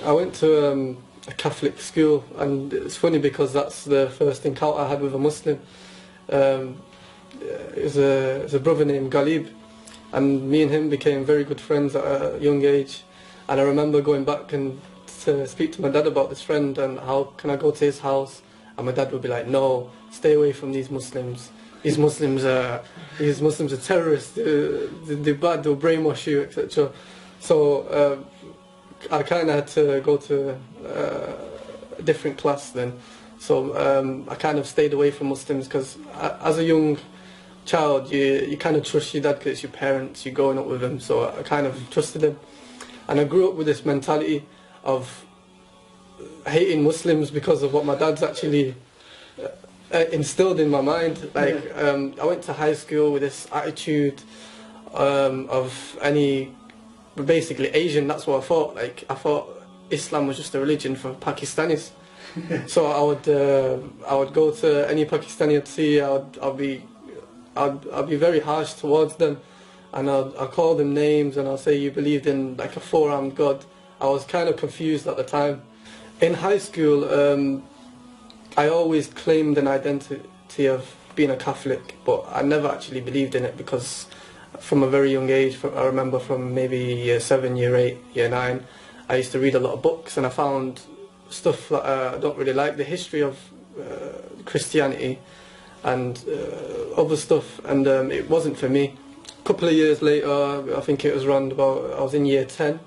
I went to a Catholic school, and it's funny because that's the first encounter I had with a Muslim. It was a brother named Galib, and me and him became very good friends at a young age. And I remember going back and to speak to my dad about this friend and how can I go to his house, and my dad would be like, no, stay away from these Muslims. These Muslims are terrorists. They're bad. They'll brainwash you, etc. So I kind of had to go to a different class then. So I kind of stayed away from Muslims because as a young child, you kind of trust your dad because it's your parents. You're growing up with them. So I kind of trusted him, and I grew up with this mentality of hating Muslims because of what my dad's actually instilled in my mind. Like I went to high school with this attitude of basically Asian. That's what I thought. Like I thought Islam was just a religion for Pakistanis. So I would go to any Pakistani I'd see. I'd be very harsh towards them, and I'll call them names, and I'll say you believed in like a four-armed God. I was kind of confused at the time. In high school, I always claimed an identity of being a Catholic, but I never actually believed in it because from a very young age, I remember from maybe year 7, year 8, year 9, I used to read a lot of books, and I found stuff that I don't really like, the history of Christianity and other stuff, and it wasn't for me. A couple of years later, I think it was around about, I was in year 10,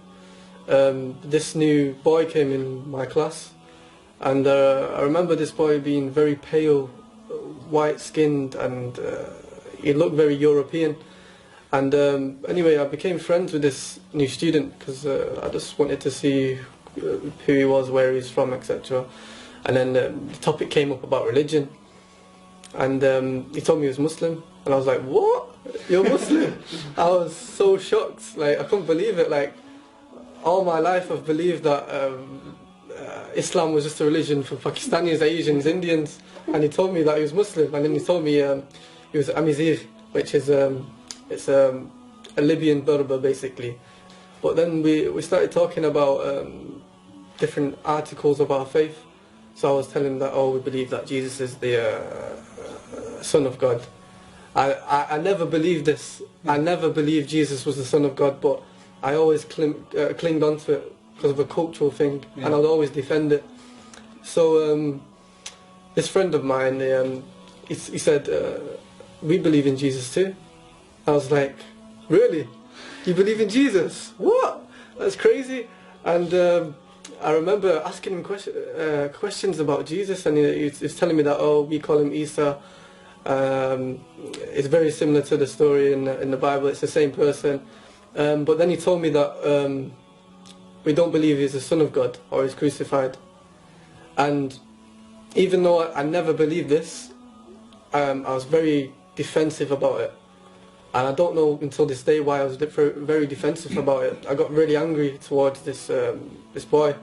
this new boy came in my class, and I remember this boy being very pale, white-skinned, and he looked very European. And anyway, I became friends with this new student because I just wanted to see who he was, where he's from, etc. And then the topic came up about religion, and he told me he was Muslim, and I was like, what? You're Muslim? I was so shocked, like I couldn't believe it. Like all my life I've believed that Islam was just a religion for Pakistanis, Asians, Indians, and he told me that he was Muslim. And then he told me he was Amizigh, which is it's a Libyan Berber basically. But then we started talking about different articles of our faith. So I was telling him that, oh, we believe that Jesus is the Son of God. I never believed this. I never believed Jesus was the Son of God, but I always clinged onto it because of a cultural thing, and I'd always defend it. So this friend of mine, he said, we believe in Jesus too. I was like, really? You believe in Jesus? What? That's crazy. And I remember asking him questions about Jesus, and he's telling me that, oh, we call him Isa. It's very similar to the story in the Bible. It's the same person. But then he told me that we don't believe he's the Son of God or he's crucified. And even though I never believed this, I was very defensive about it. And I don't know until this day why I was very defensive about it. I got really angry towards this boy,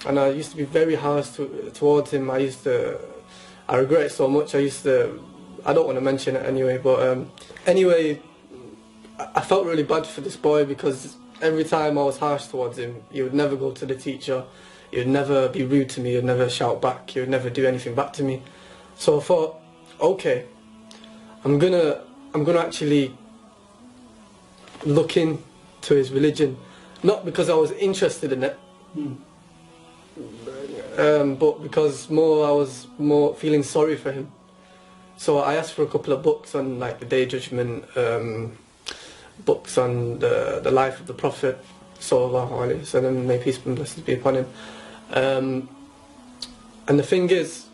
and I used to be very harsh towards him. I regret it so much. I don't want to mention it anyway, but anyway, I felt really bad for this boy because every time I was harsh towards him, he would never go to the teacher, he would never be rude to me, he would never shout back, he would never do anything back to me. So I thought, okay, I'm gonna actually look into his religion, not because I was interested in it, but because I was more feeling sorry for him. So I asked for a couple of books on like the Day of Judgment, books on the life of the Prophet, sallallahu alaihi wasallam, may peace and blessings be upon him. And the thing is,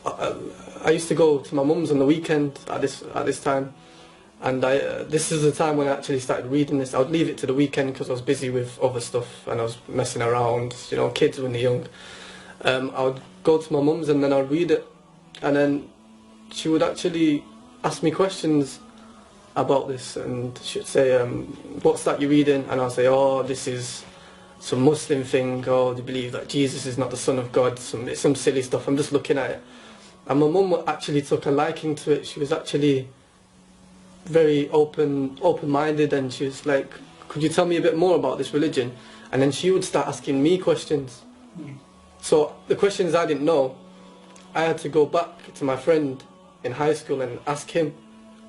I used to go to my mum's on the weekend at this time, and this is the time when I actually started reading this. I would leave it to the weekend because I was busy with other stuff and I was messing around, you know, kids when they're young. I would go to my mum's and then I'd read it, and then she would actually ask me questions about this, and she'd say, what's that you're reading? And I'll say, oh, this is some Muslim thing, or they believe that Jesus is not the Son of God, it's some silly stuff, I'm just looking at it. And my mum actually took a liking to it. She was actually very open-minded, and she was like, could you tell me a bit more about this religion? and then she would start asking me questions. So the questions I didn't know, I had to go back to my friend in high school and ask him.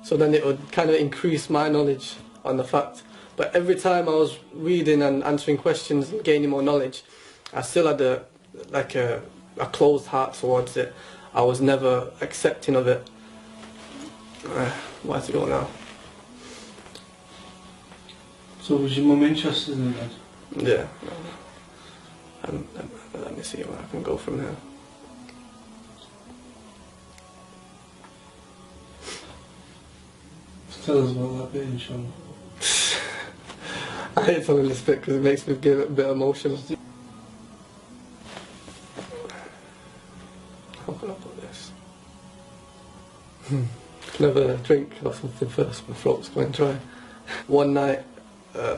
So then it would kind of increase my knowledge on the fact. But every time I was reading and answering questions and gaining more knowledge, I still had a closed heart towards it. I was never accepting of it. Where to go now? So was your mum interested in that? Yeah. Let me see where I can go from here. Tell us about that bit, inshallah. I hate telling this bit because it makes me get a bit emotional. How can I put this? Can I have a drink or something first? My throat's going dry. One night, I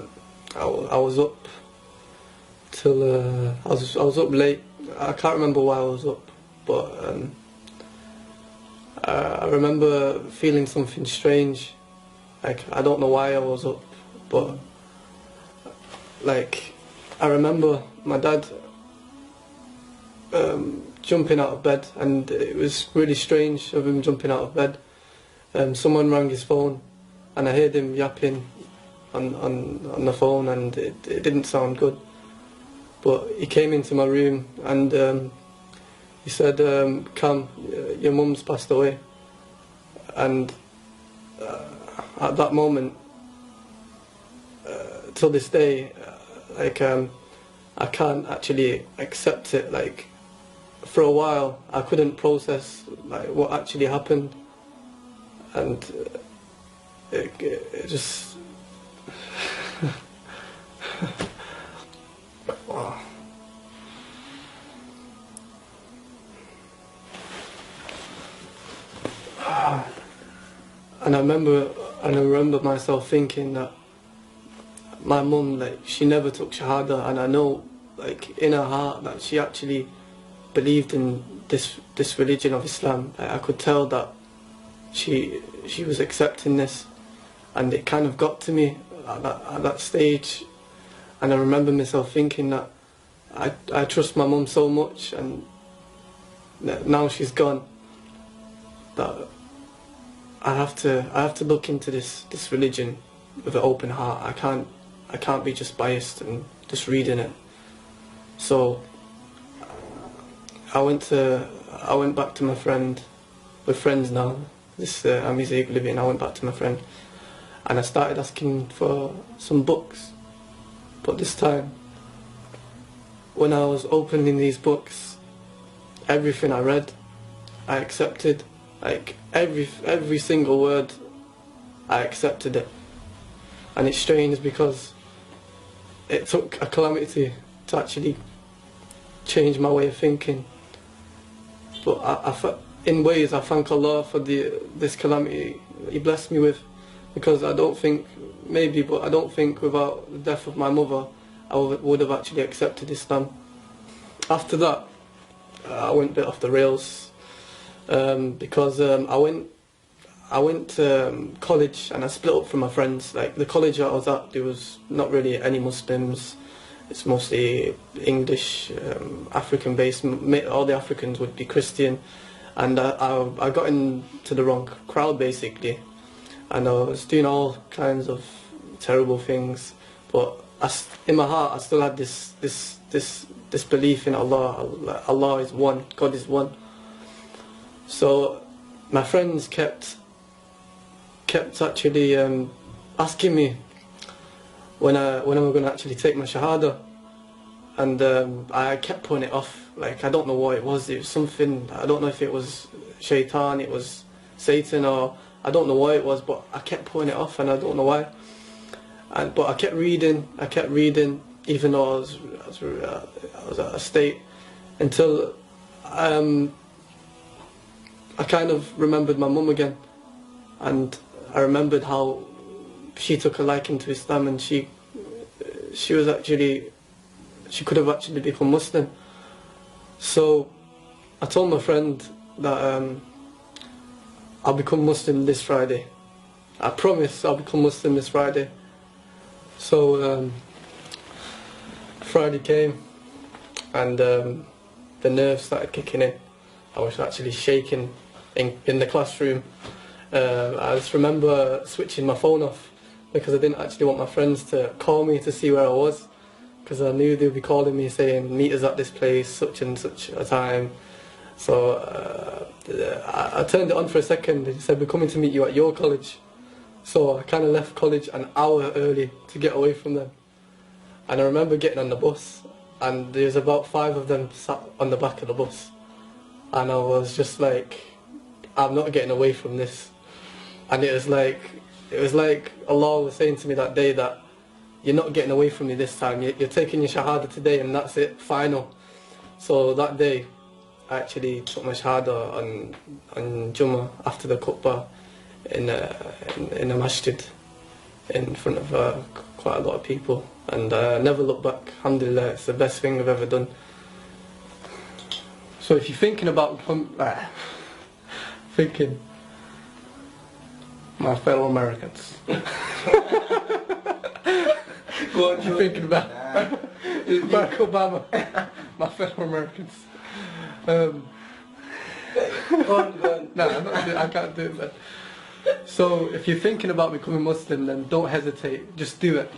was up till I was up late. I can't remember why I was up, but I remember feeling something strange. Like, I don't know why I was up, but like, I remember my dad jumping out of bed, and it was really strange of him jumping out of bed. Someone rang his phone, and I heard him yapping on the phone, and it didn't sound good. But he came into my room, and he said, "Cam, your mum's passed away." And at that moment, till this day, like I can't actually accept it. Like, for a while, I couldn't process like what actually happened, and it just. Wow. And I remember myself thinking that my mum, like, she never took Shahada, and I know, like, in her heart that she actually believed in this religion of Islam. I could tell that she was accepting this, and it kind of got to me at that stage. And I remember myself thinking that I trust my mum so much, and now she's gone, that I have to look into this back with an open heart. I can't be just biased and just reading it. So I went back to my friend. We're friends now. I'm his living. I went back to my friend, and I started asking for some books. But this time, when I was opening these books, everything I read, I accepted. Like, every single word, I accepted it. And it's strange because it took a calamity to actually change my way of thinking. But in ways, I thank Allah for this calamity He blessed me with, because I don't think without the death of my mother, I would have actually accepted Islam. After that, I went a bit off the rails, because I went to college, and I split up from my friends. Like, the college I was at, there was not really any Muslims. It's mostly English, African based. All the Africans would be Christian, and I got into the wrong crowd basically, and I was doing all kinds of terrible things. But in my heart, I still had this belief in Allah. Allah is one. God is one. So my friends kept actually asking me when am I going to actually take my Shahada, and I kept putting it off. Like, I don't know what it was. It was something, I don't know if it was Shaitan, it was Satan, or I don't know what it was, but I kept putting it off, and I don't know why. But I kept reading, even though I was at a state, until I kind of remembered my mum again, and I remembered how she took a liking to Islam, and she could have actually become Muslim. So I told my friend that I'll become Muslim this Friday. I promise I'll become Muslim this Friday. So Friday came, and the nerves started kicking in. I was actually shaking in the classroom. I just remember switching my phone off because I didn't actually want my friends to call me to see where I was, because I knew they'd be calling me saying, meet us at this place, such and such a time. So I turned it on for a second. They said, we're coming to meet you at your college. So I kind of left college an hour early to get away from them. And I remember getting on the bus, and there's about 5 of them sat on the back of the bus. And I was just like, I'm not getting away from this. And it was like Allah was saying to me that day that you're not getting away from me this time. You're taking your shahada today, and that's it, final. So that day, I actually took my shahada on Jummah after the khutbah in a masjid in front of quite a lot of people, and I never looked back. Alhamdulillah, it's the best thing I've ever done. So if you're thinking about thinking, my fellow Americans, what you thinking about? Barack Obama, my fellow Americans. No, I can't do it, man. So if you're thinking about becoming Muslim, then don't hesitate, just do it.